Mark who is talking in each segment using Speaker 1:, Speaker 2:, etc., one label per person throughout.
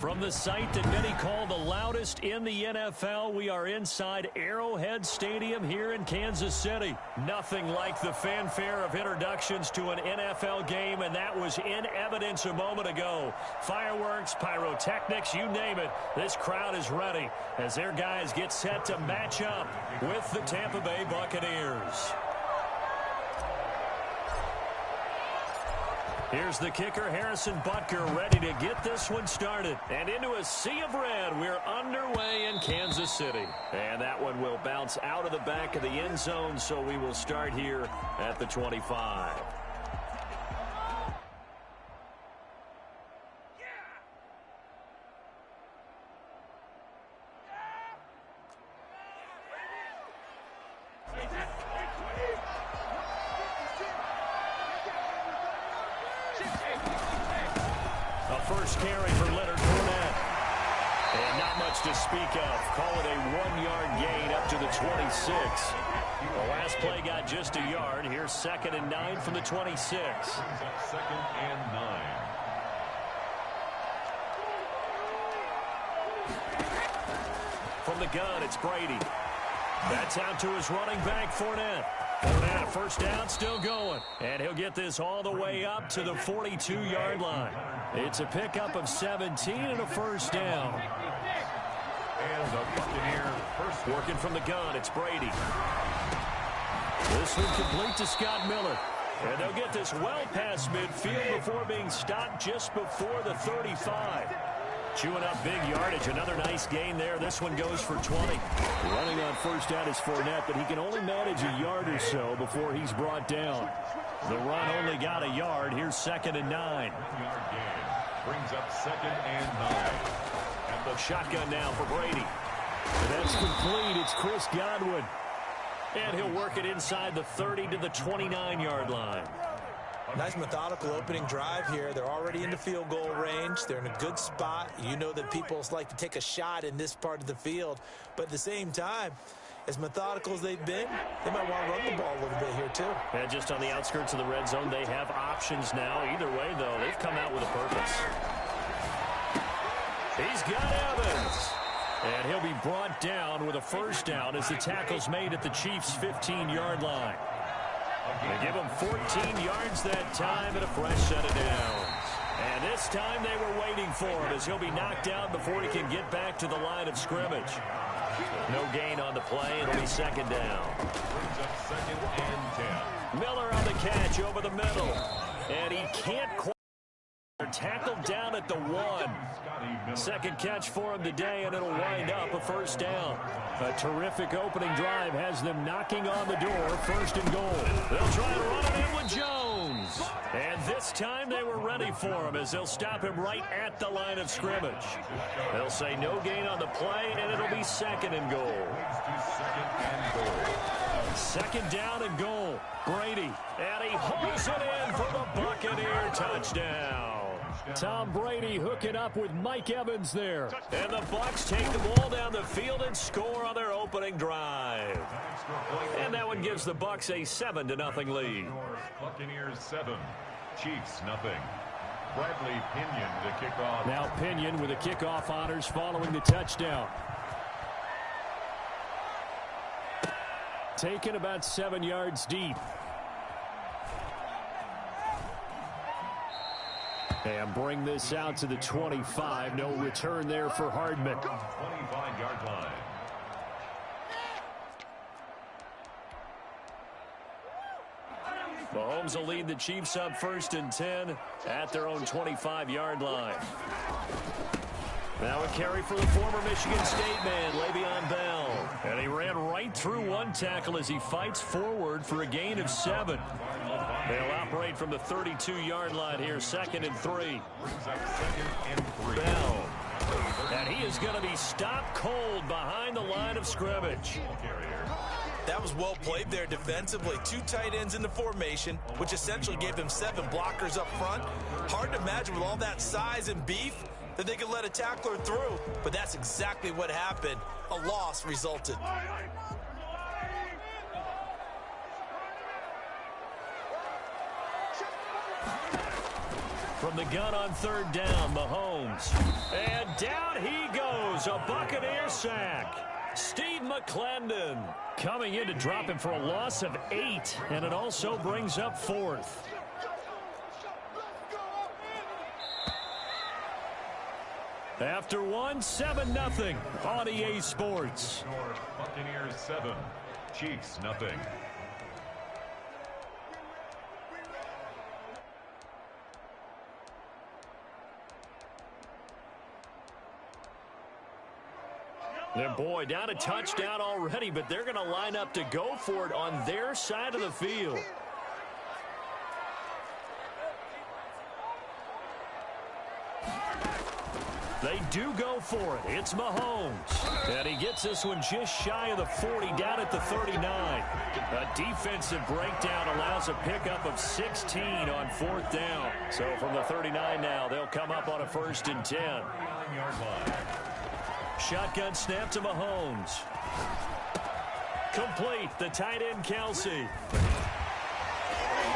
Speaker 1: From the site that many call the loudest in the NFL, we are inside Arrowhead Stadium here in Kansas City. Nothing like the fanfare of introductions to an NFL game, and that was in evidence a moment ago. Fireworks, pyrotechnics, you name it. This crowd is ready as their guys get set to match up with the Tampa Bay Buccaneers. Here's the kicker, Harrison Butker, ready to get this one started. And into a sea of red, we're underway in Kansas City. And that one will bounce out of the back of the end zone, so we will start here at the 25. First carry for Leonard Fournette. And not much to speak of. Call it a 1-yard gain up to the 26. The last play got just a yard. Here's 2nd and 9 from the 26.
Speaker 2: 2nd and 9.
Speaker 1: From the gun, it's Brady. That's out to his running back, Fournette. Fournette, first down, still going. And he'll get this all the way up to the 42-yard line. It's a pickup of 17 and a first down.
Speaker 2: And the Buccaneers first.
Speaker 1: Working from the gun, it's Brady. This one complete to Scott Miller. And they'll get this well past midfield before being stopped just before the 35. Chewing up big yardage. Another nice gain there. This one goes for 20. Running on first down is Fournette, but he can only manage a yard or so before he's brought down. The run only got a yard. Here's 2nd and 9.
Speaker 2: Brings up 2nd and 9.
Speaker 1: And the shotgun now for Brady. That's complete. It's Chris Godwin. And he'll work it inside the 30 to the 29-yard line.
Speaker 3: Nice methodical opening drive here. They're already in the field goal range. They're in a good spot. You know that people like to take a shot in this part of the field. But at the same time, as methodical as they've been, they might want to run the ball a little bit here too.
Speaker 1: And just on the outskirts of the red zone, they have options now. Either way, though, they've come out with a purpose. He's got Evans. And he'll be brought down with a first down as the tackle's made at the Chiefs' 15-yard line. They give him 14 yards that time and a fresh set of downs. And this time they were waiting for him as he'll be knocked down before he can get back to the line of scrimmage. No gain on the play. It'll be 2nd down.
Speaker 2: 2nd and 10.
Speaker 1: Miller on the catch over the middle. And he can't quite. Tackled down at the 1. Second catch for him today, and it'll wind up a first down. A terrific opening drive has them knocking on the door, 1st and goal. They'll try to run it in with Jones. And this time they were ready for him as they'll stop him right at the line of scrimmage. They'll say no gain on the play, and it'll be 2nd and goal. 2nd down and goal. Brady, and he hauls it in for the Buccaneer touchdown. Tom Brady hooking up with Mike Evans there. And the Bucs take the ball down the field and score on their opening drive. And that one gives the Bucs a 7-0 lead.
Speaker 2: Buccaneers 7, Chiefs nothing. Bradley Pinion to kick off.
Speaker 1: Now Pinion with the kickoff honors following the touchdown. Taken about 7 yards deep. And bring this out to the 25. No return there for Hardman.
Speaker 2: 25-yard line.
Speaker 1: Mahomes will lead the Chiefs up 1st and 10 at their own 25-yard line. Now a carry for the former Michigan State man, Le'Veon Bell. And he ran right through one tackle as he fights forward for a gain of 7. They'll operate from the 32-yard line here, 2nd and 3. Bell. And he is going to be stopped cold behind the line of scrimmage.
Speaker 3: That was well played there defensively. 2 tight ends in the formation, which essentially gave them 7 blockers up front. Hard to imagine with all that size and beef that they could let a tackler through, but that's exactly what happened. A loss resulted.
Speaker 1: From the gun on third down, Mahomes. And down he goes, a Buccaneer sack. Steve McClendon coming in to drop him for a loss of 8, and it also brings up 4th. After 7-0 on EA Sports.
Speaker 2: Buccaneers 7, Chiefs nothing.
Speaker 1: And boy, down a touchdown already, but they're going to line up to go for it on their side of the field. They do go for it. It's Mahomes. And he gets this one just shy of the 40, down at the 39. A defensive breakdown allows a pickup of 16 on 4th down. So from the 39 now, they'll come up on a 1st and 10. Shotgun snap to Mahomes. Complete. The tight end, Kelsey.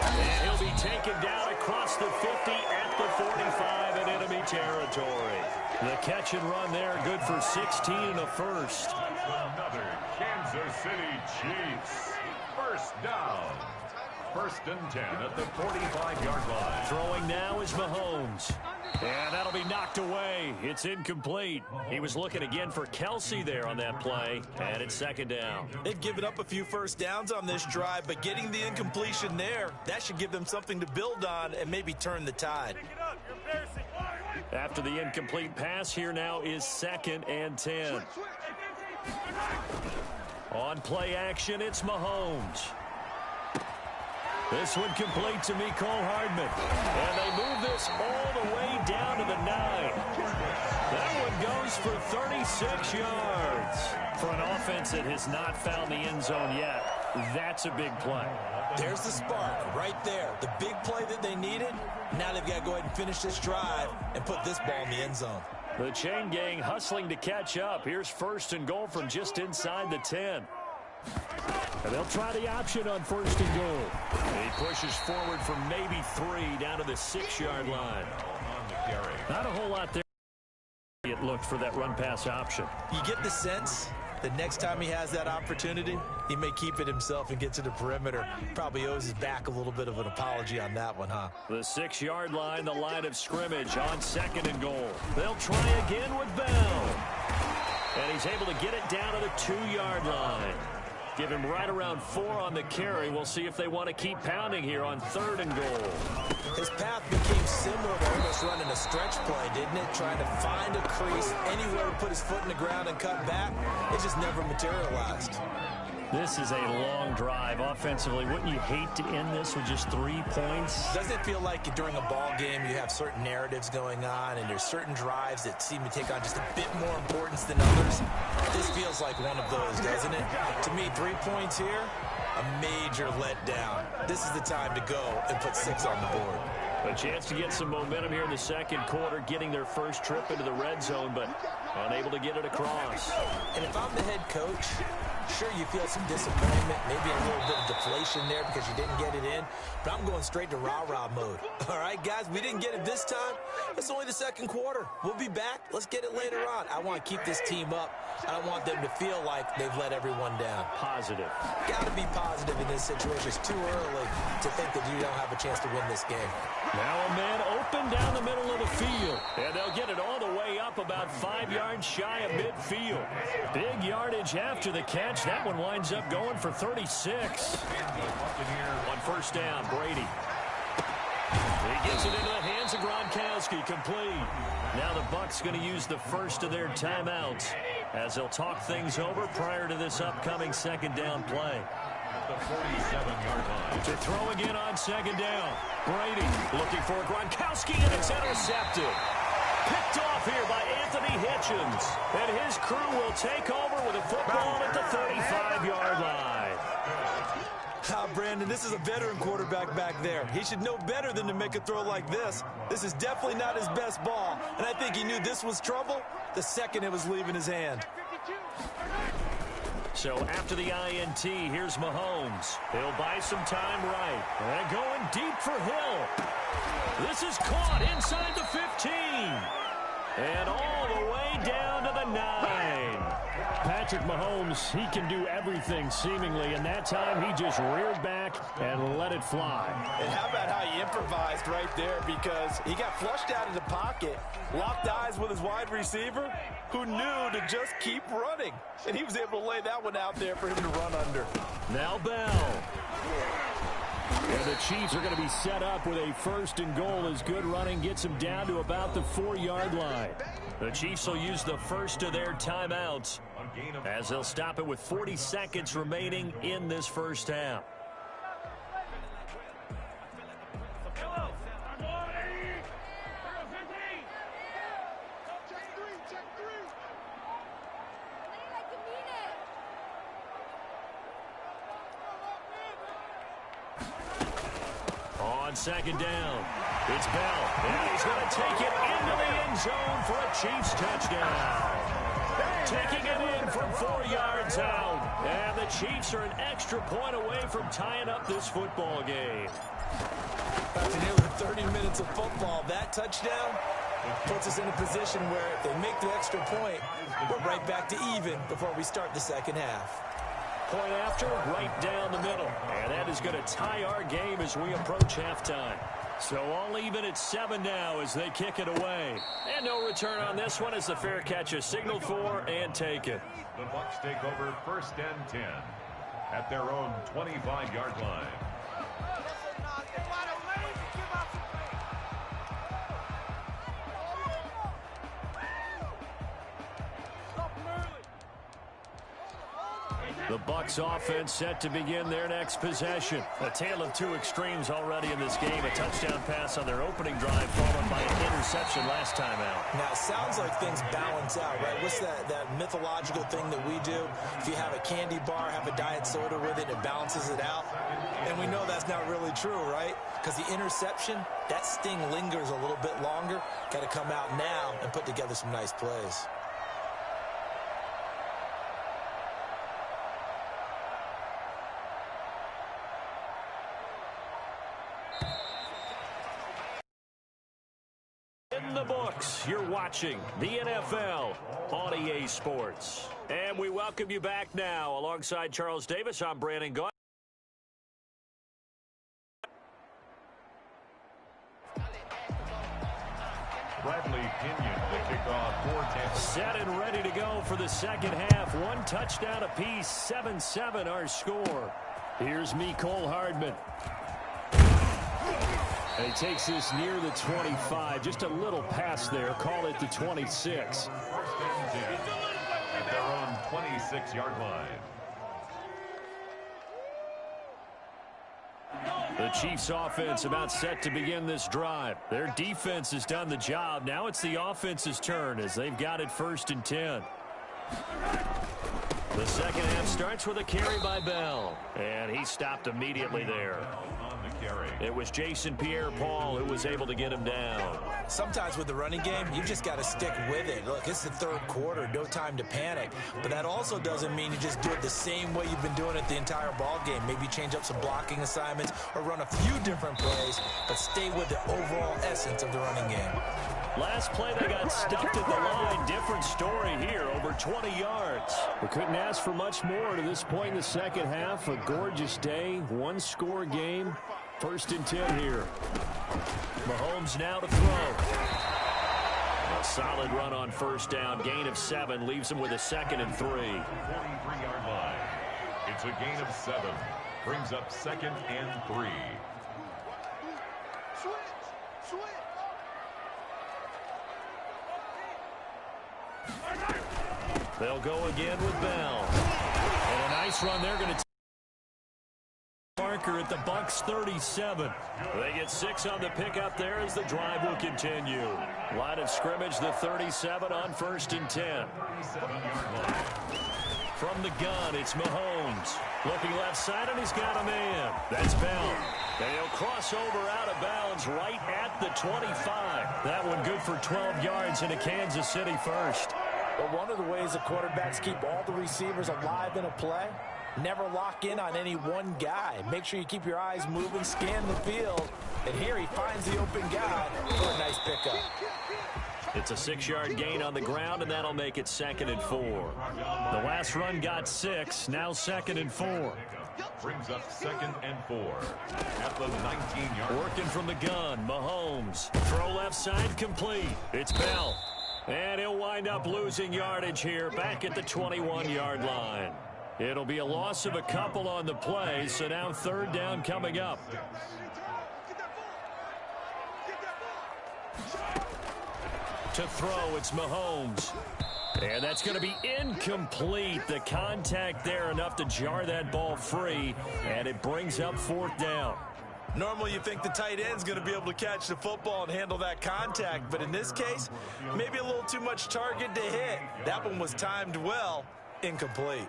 Speaker 1: And he'll be taken down across the 50 at the 45 in enemy territory. The catch and run there, good for 16 and a 1st.
Speaker 2: Another Kansas City Chiefs. 1st down. 1st and 10 at the 45-yard line.
Speaker 1: Throwing now is Mahomes. And that'll be knocked away. It's incomplete. He was looking again for Kelsey there on that play, and it's 2nd down.
Speaker 3: They've given up a few first downs on this drive, but getting the incompletion there, that should give them something to build on and maybe turn the tide.
Speaker 1: After the incomplete pass, here now is 2nd and 10. On play action, it's Mahomes. This one complete to Mecole Hardman. And they move this all the way down to the 9. That one goes for 36 yards. For an offense that has not found the end zone yet, that's a big play.
Speaker 3: There's the spark right there. The big play that they needed. Now they've got to go ahead and finish this drive and put this ball in the end zone.
Speaker 1: The chain gang hustling to catch up. Here's 1st and goal from just inside the 10. And they'll try the option on 1st and goal. He pushes forward for maybe 3 down to the 6-yard line. Not a whole lot there. It looked for that run-pass option.
Speaker 3: You get the sense that next time he has that opportunity, he may keep it himself and get to the perimeter. Probably owes his back a little bit of an apology on that one, huh?
Speaker 1: The 6-yard line, the line of scrimmage on 2nd and goal. They'll try again with Bell. And he's able to get it down to the 2-yard line. Give him right around 4 on the carry. We'll see if they want to keep pounding here on 3rd and goal.
Speaker 3: His path became similar to almost running a stretch play, didn't it? Trying to find a crease, anywhere to put his foot in the ground and cut back. It just never materialized.
Speaker 1: This is a long drive offensively. Wouldn't you hate to end this with just 3 points?
Speaker 3: Doesn't it feel like during a ball game you have certain narratives going on and there's certain drives that seem to take on just a bit more importance than others? This feels like one of those, doesn't it? To me, 3 points here, a major letdown. This is the time to go and put 6 on the board.
Speaker 1: A chance to get some momentum here in the 2nd quarter, getting their first trip into the red zone, but unable to get it across.
Speaker 3: And if I'm the head coach, sure, you feel some disappointment, maybe a little bit of deflation there because you didn't get it in, but I'm going straight to rah-rah mode. All right, guys, we didn't get it this time. It's only the 2nd quarter. We'll be back. Let's get it later on. I want to keep this team up. I don't want them to feel like they've let everyone down.
Speaker 1: Positive.
Speaker 3: Got to be positive in this situation. It's too early to think that you don't have a chance to win this game.
Speaker 1: Now a man open down the middle of the field. And they'll get it all the way up about 5 yards shy of midfield. Big yardage after the catch. That one winds up going for 36. On 1st down, Brady. He gets it into the hands of Gronkowski, complete. Now the Bucs going to use the first of their timeouts as they'll talk things over prior to this upcoming 2nd down play.
Speaker 2: The 47-yard line.
Speaker 1: To throw again on 2nd down. Brady looking for Gronkowski, and it's intercepted. Picked off here by Anthony Hitchens. And his crew will take over with a football at the 35-yard line.
Speaker 3: Brandon, this is a veteran quarterback back there. He should know better than to make a throw like this. This is definitely not his best ball. And I think he knew this was trouble the second it was leaving his hand.
Speaker 1: So after the INT, here's Mahomes. He'll buy some time right. And going deep for Hill. This is caught inside the 15. And all the way down to the 9. Patrick Mahomes, he can do everything seemingly, and that time he just reared back and let it fly.
Speaker 3: And how about how he improvised right there, because he got flushed out of the pocket, locked eyes with his wide receiver, who knew to just keep running. And he was able to lay that one out there for him to run under.
Speaker 1: Now Bell. And the Chiefs are going to be set up with a 1st and goal as good running gets them down to about the 4-yard line. The Chiefs will use the first of their timeouts as they'll stop it with 40 seconds remaining in this first half. On second down, it's Bell, and he's going to take it into the end zone for a Chiefs touchdown. Taking it in from 4 yards out, and the Chiefs are an extra point away from tying up this football game.
Speaker 3: After nearly 30 minutes of football, that touchdown puts us in a position where if they make the extra point, we're right back to even before we start the second half.
Speaker 1: Point after, right down the middle. And that is going to tie our game as we approach halftime. So all even at 7 now as they kick it away. And no return on this one as the fair catch is signaled for and taken.
Speaker 2: The Bucs take over 1st and 10 at their own 25-yard line.
Speaker 1: The Bucs offense set to begin their next possession. A tale of two extremes already in this game. A touchdown pass on their opening drive followed by an interception last time out.
Speaker 3: Now, it sounds like things balance out, right? What's that mythological thing that we do? If you have a candy bar, have a diet soda with it, it balances it out. And we know that's not really true, right? Because the interception, that sting lingers a little bit longer. Got to come out now and put together some nice plays.
Speaker 1: In the books, you're watching the NFL on EA Sports. And we welcome you back now. Alongside Charles Davis, I'm Brandon Gaunt.
Speaker 2: Bradley Pinion to kick off for Tampa.
Speaker 1: Set and ready to go for the second half. One touchdown apiece, 7-7 our score. Here's Mecole Hardman. And he takes this near the 25. Just a little pass there. Call it the 26.
Speaker 2: 1st and 10 at their own 26-yard line.
Speaker 1: The Chiefs offense about set to begin this drive. Their defense has done the job. Now it's the offense's turn as they've got it 1st and 10. The second half starts with a carry by Bell. And he stopped immediately there. It was Jason Pierre-Paul who was able to get him down.
Speaker 3: Sometimes with the running game, you just got to stick with it. Look, it's the 3rd quarter, no time to panic. But that also doesn't mean you just do it the same way you've been doing it the entire ball game. Maybe change up some blocking assignments or run a few different plays, but stay with the overall essence of the running game.
Speaker 1: Last play, they got stuffed at the line. Different story here, over 20 yards. We couldn't ask for much more to this point in the second half. A gorgeous day, one-score game. 1st and 10 here. Mahomes now to throw. A solid run on 1st down. Gain of 7 leaves him with a 2nd and 3.
Speaker 2: 43-yard line. It's a gain of 7. Brings up 2nd and 3.
Speaker 1: They'll go again with Bell. And a nice run. They're going to marker at the Bucs 37. They get 6 on the pickup there as the drive will continue. Line of scrimmage, the 37 on 1st and 10. From the gun, it's Mahomes. Looking left side, and he's got a man. That's Bell. And he'll cross over out of bounds right at the 25. That one good for 12 yards into Kansas City first.
Speaker 3: Well, one of the ways the quarterbacks keep all the receivers alive in a play, never lock in on any one guy. Make sure you keep your eyes moving, scan the field, and here he finds the open guy for a nice pickup.
Speaker 1: It's a 6-yard gain on the ground, and that'll make it 2nd and 4. The last run got 6, now 2nd and 4.
Speaker 2: Brings up 2nd and 4 at the 19-yard.
Speaker 1: Working from the gun, Mahomes. Throw left side complete. It's Bell. And he'll wind up losing yardage here back at the 21-yard line. It'll be a loss of a couple on the play, so now 3rd down coming up. To throw, it's Mahomes. And that's going to be incomplete. The contact there enough to jar that ball free, and it brings up 4th down.
Speaker 3: Normally you think the tight end's going to be able to catch the football and handle that contact, but in this case, maybe a little too much target to hit. That one was timed well, incomplete.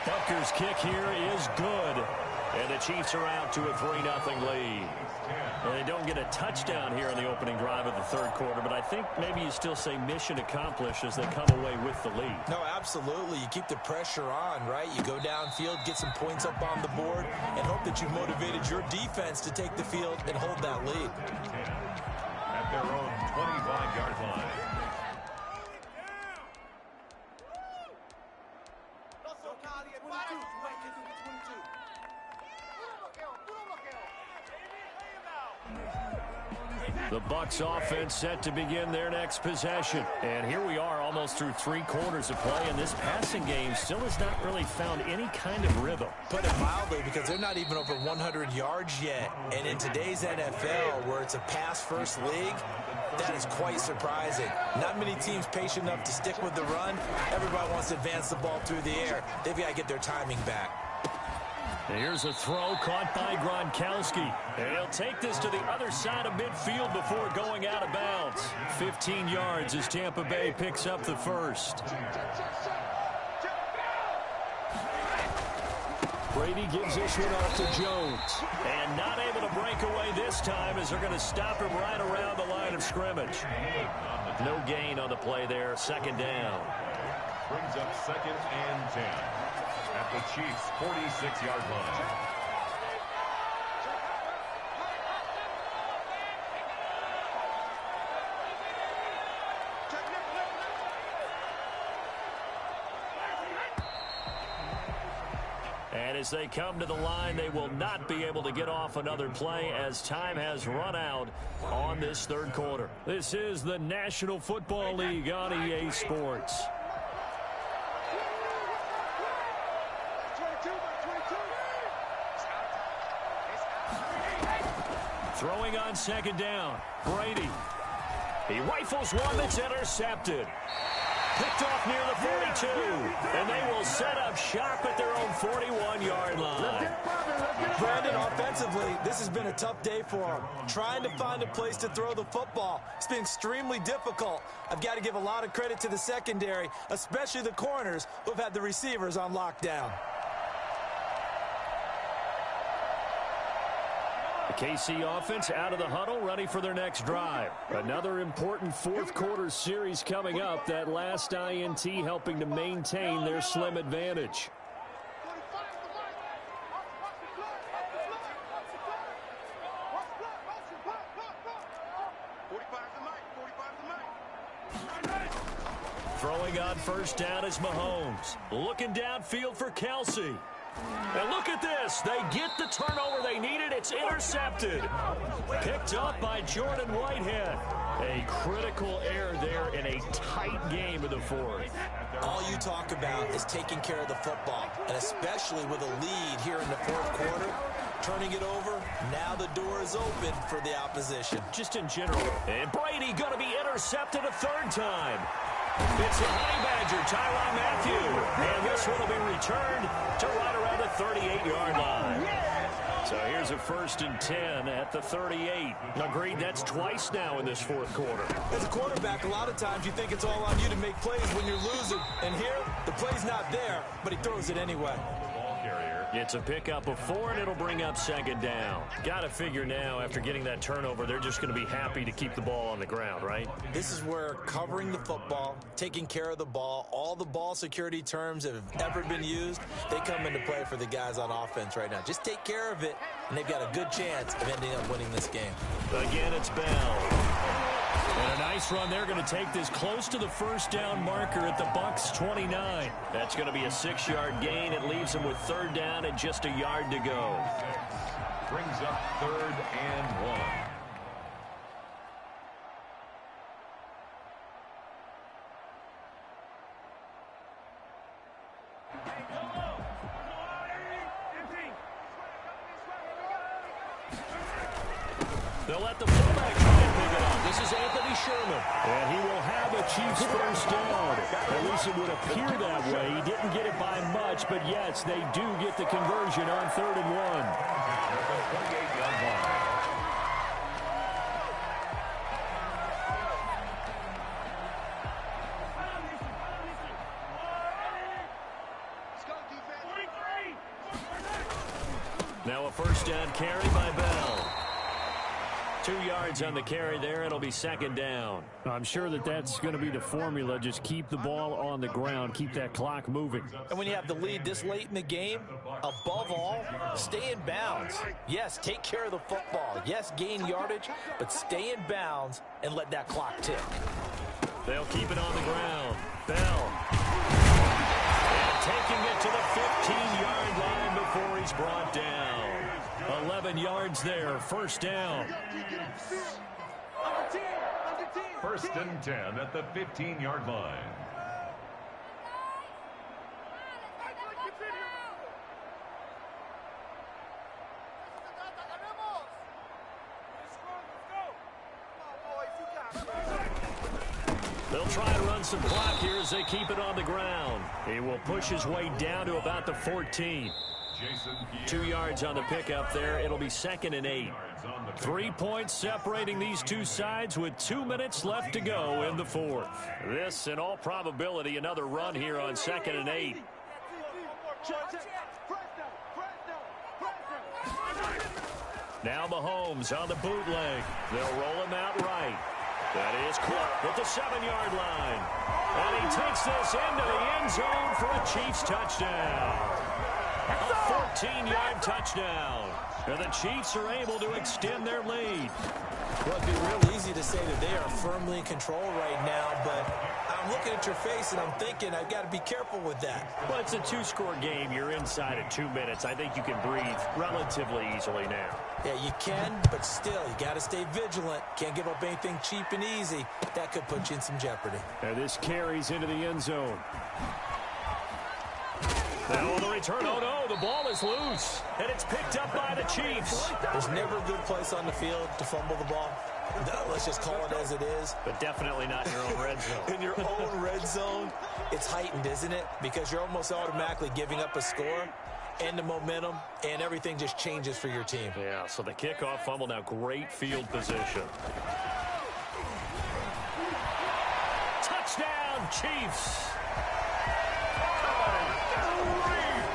Speaker 1: Butker's kick here is good. And the Chiefs are out to a 3-0 lead. Well, they don't get a touchdown here in the opening drive of the 3rd quarter, but I think maybe you still say mission accomplished as they come away with the lead.
Speaker 3: No, absolutely. You keep the pressure on, right? You go downfield, get some points up on the board, and hope that you've motivated your defense to take the field and hold that lead.
Speaker 2: At their own 25-yard line.
Speaker 1: The Bucs offense set to begin their next possession. And here we are almost through 3 quarters of play, and this passing game still has not really found any kind of rhythm.
Speaker 3: Put it mildly, because they're not even over 100 yards yet. And in today's NFL, where it's a pass-first league, that is quite surprising. Not many teams patient enough to stick with the run. Everybody wants to advance the ball through the air. They've got to get their timing back.
Speaker 1: Here's a throw caught by Gronkowski. And he'll take this to the other side of midfield before going out of bounds. 15 yards as Tampa Bay picks up the first. Brady gives this one off to Jones. And not able to break away this time as they're going to stop him right around the line of scrimmage. No gain on the play there. 2nd down.
Speaker 2: Brings up 2nd and 10. At the Chiefs' 46-yard line.
Speaker 1: And as they come to the line, they will not be able to get off another play as time has run out on this 3rd quarter. This is the National Football League on EA Sports. Throwing on 2nd down, Brady. He rifles one that's intercepted. Picked off near the 42. And they will set up shop at their own 41-yard line.
Speaker 3: Brandon, offensively, this has been a tough day for him. Trying to find a place to throw the football. It's been extremely difficult. I've got to give a lot of credit to the secondary, especially the corners who've had the receivers on lockdown.
Speaker 1: The KC offense out of the huddle, ready for their next drive. Another important 4th quarter series coming up. That last INT helping to maintain their slim advantage. Throwing on 1st down is Mahomes. Looking downfield for Kelsey. And look at this. They get the turnover they needed. It's intercepted. Picked up by Jordan Whitehead. A critical error there in a tight game of the 4th.
Speaker 3: All you talk about is taking care of the football, and especially with a lead here in the 4th quarter. Turning it over, now the door is open for the opposition.
Speaker 1: Just in general. And Brady going to be intercepted a 3rd time. It's the Honey Badger, Tyrann Mathieu. And this one will be returned to right around the 38-yard line. So here's a 1st and 10 at the 38. Agreed, that's twice now in this 4th quarter.
Speaker 3: As a quarterback, a lot of times you think it's all on you to make plays when you're losing. And here, the play's not there, but he throws it anyway.
Speaker 2: Ball carrier
Speaker 1: It's a pickup of 4, and it'll bring up second down. Got to figure now, after getting that turnover, they're just going to be happy to keep the ball on the ground, right?
Speaker 3: This is where covering the football, taking care of the ball, all the ball security terms that have ever been used, they come into play for the guys on offense right now. Just take care of it, and they've got a good chance of ending up winning this game.
Speaker 1: Again, it's Bell. And a nice run. They're going to take this close to the first down marker at the Bucs 29. That's going to be a 6-yard gain. It leaves them with third down and just a yard to go.
Speaker 2: Brings up 3rd and 1.
Speaker 1: They'll let the fullback try and pick it up. This is Anthony Sherman. And he will have a Chiefs first down. At least it would appear that way. He didn't get it by much, but yes, they do get the conversion on 3rd and 1.
Speaker 2: 28-yard line.
Speaker 1: Now a first down carry by Bell. 2 yards on the carry there. It'll be second down. I'm sure that's going to be the formula. Just keep the ball on the ground. Keep that clock moving.
Speaker 3: And when you have the lead this late in the game, above all, stay in bounds. Yes, take care of the football. Yes, gain yardage, but stay in bounds and let that clock tick.
Speaker 1: They'll keep it on the ground. Bell. And taking it to the 15-yard line before he's brought down. 11 yards there, first down.
Speaker 2: 1st and 10 at the 15-yard line.
Speaker 1: They'll try to run some clock here as they keep it on the ground. He will push his way down to about the 14. 2 yards on the pickup there. It'll be 2nd and 8. 3 points separating these two sides with 2 minutes left to go in the 4th. This, in all probability, another run here on 2nd and 8. Now Mahomes on the bootleg. They'll roll him out right. That is Clark at the 7-yard line. And he takes this into the end zone for a Chiefs touchdown. A 14-yard touchdown. And the Chiefs are able to extend their lead.
Speaker 3: Well, it'd be real easy to say that they are firmly in control right now, but I'm looking at your face and I'm thinking I've got to be careful with that.
Speaker 1: Well, it's a 2-score game. You're inside at 2 minutes. I think you can breathe relatively easily now.
Speaker 3: Yeah, you can, but still, you got to stay vigilant. Can't give up anything cheap and easy. That could put you in some jeopardy.
Speaker 1: And this carries into the end zone. Now on the return, oh no, the ball is loose, and it's picked up by the Chiefs.
Speaker 3: There's never a good place on the field to fumble the ball. Let's just call it as it is.
Speaker 1: But definitely not in your own red zone.
Speaker 3: In your own red zone, it's heightened, isn't it? Because you're almost automatically giving up a score and the momentum, and everything just changes for your team.
Speaker 1: Yeah, so the kickoff fumble, now great field position. Touchdown, Chiefs!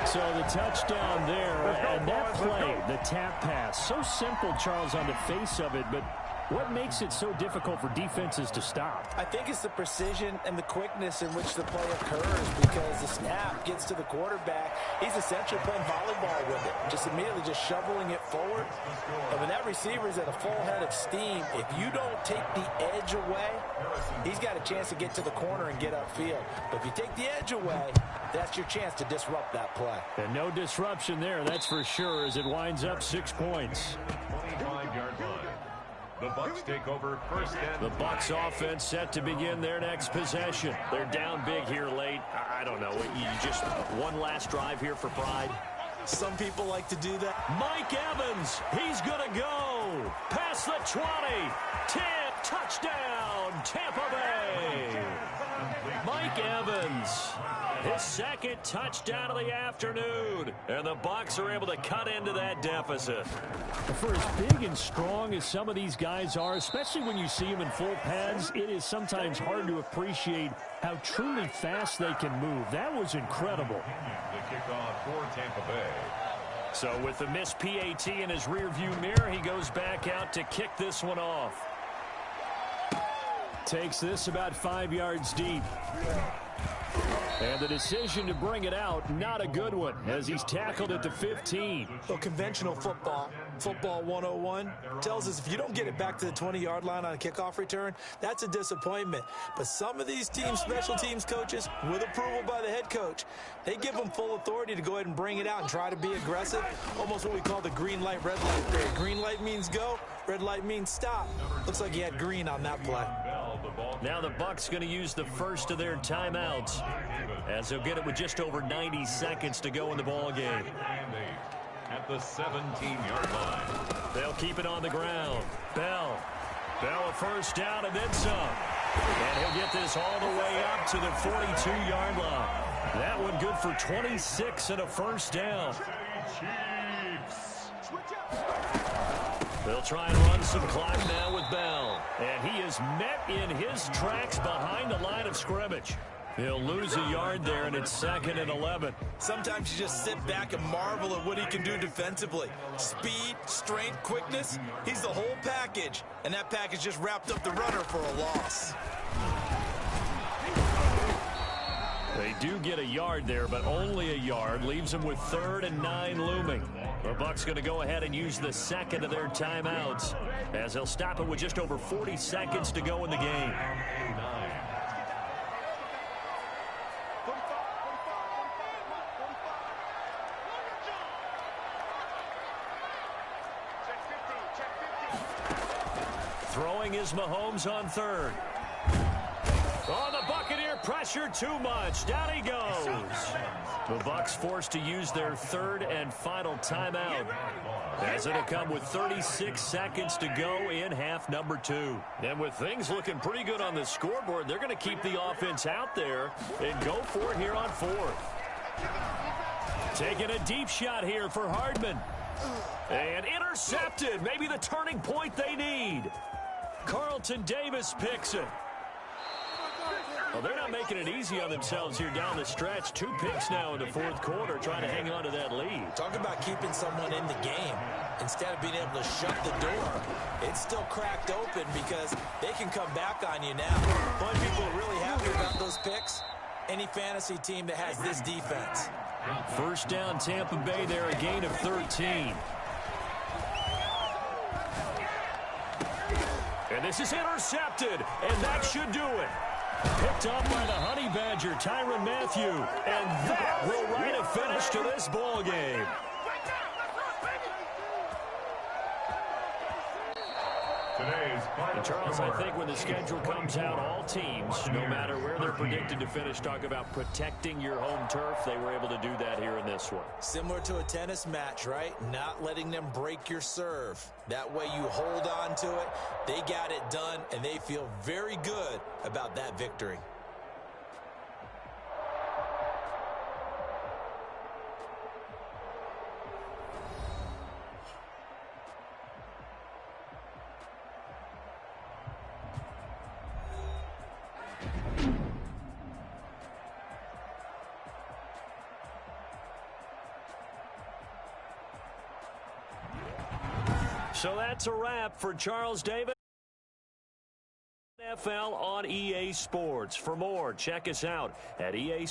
Speaker 1: So the touchdown there, and that play, the tap pass, so simple, Charles, on the face of it, but what makes it so difficult for defenses to stop?
Speaker 4: I think it's the precision and the quickness in which the play occurs, because the snap gets to the quarterback. He's essentially playing volleyball with it, just immediately just shoveling it forward. And when that receiver's at a full head of steam, if you don't take the edge away, he's got a chance to get to the corner and get upfield. But if you take the edge away, that's your chance to disrupt that play.
Speaker 1: And no disruption there, that's for sure, as it winds up 6 points.
Speaker 2: 25-yard line. The Bucs take over first and
Speaker 1: the Bucs offense set to begin their next possession. They're down big here late. I don't know. You just one last drive here for pride.
Speaker 3: Some people like to do that.
Speaker 1: Mike Evans, he's going to go. Past the 20. 10, touchdown, Tampa Bay. Mike Evans, his second touchdown of the afternoon, and the Bucs are able to cut into that deficit.
Speaker 5: For as big and strong as some of these guys are, especially when you see them in full pads, it is sometimes hard to appreciate how truly fast they can move. That was incredible.
Speaker 2: The kickoff for Tampa Bay.
Speaker 1: So with the missed PAT in his rearview mirror, he goes back out to kick this one off.
Speaker 5: Takes this about 5 yards deep. And the decision to bring it out, not a good one, as he's tackled at the 15.
Speaker 3: Well, conventional football 101, tells us if you don't get it back to the 20-yard line on a kickoff return, that's a disappointment. But some of these teams, special teams coaches, with approval by the head coach, they give them full authority to go ahead and bring it out and try to be aggressive, almost what we call the green light, red light theory. Green light means go, red light means stop. Looks like he had green on that play.
Speaker 1: Now the Bucs going to use the first of their timeouts, as they'll get it with just over 90 seconds to go in the ball game.
Speaker 2: At the 17-yard line.
Speaker 1: They'll keep it on the ground. Bell a first down and then some. And he'll get this all the way up to the 42-yard line. That one good for 26 and a first down. They'll try and run some clock now with Bell. And he is met in his tracks behind the line of scrimmage. He'll lose a yard there, and it's 2nd and 11.
Speaker 3: Sometimes you just sit back and marvel at what he can do defensively. Speed, strength, quickness, he's the whole package. And that package just wrapped up the runner for a loss.
Speaker 1: They do get a yard there, but only a yard. Leaves them with 3rd and 9 looming. The Bucs going to go ahead and use the second of their timeouts, as they'll stop it with just over 40 seconds to go in the game. Throwing is Mahomes on 3rd. Oh, the Buccaneer pressure too much. Down he goes. The Bucs forced to use their 3rd and final timeout, as it'll come with 36 seconds to go in half number 2. And with things looking pretty good on the scoreboard, they're going to keep the offense out there and go for it here on 4th. Taking a deep shot here for Hardman. And intercepted. Maybe the turning point they need. Carlton Davis picks it. Well, they're not making it easy on themselves here down the stretch. 2 picks now in the 4th quarter, trying to hang on to that lead.
Speaker 3: Talk about keeping someone in the game. Instead of being able to shut the door, it's still cracked open because they can come back on you now. One people are really happy about those picks. Any fantasy team that has this defense.
Speaker 1: First down, Tampa Bay there, a gain of 13. And this is intercepted, and that should do it. Picked up by the Honey Badger, Tyrann Mathieu. And that will write a finish to this ball game. And Charles, I think when the schedule comes out, all teams, no matter where they're predicted to finish, talk about protecting your home turf. They were able to do that here in this one.
Speaker 3: Similar to a tennis match, right? Not letting them break your serve. That way you hold on to it. They got it done, and they feel very good about that victory.
Speaker 1: So that's a wrap for Charles Davis. NFL on EA Sports. For more, check us out at EA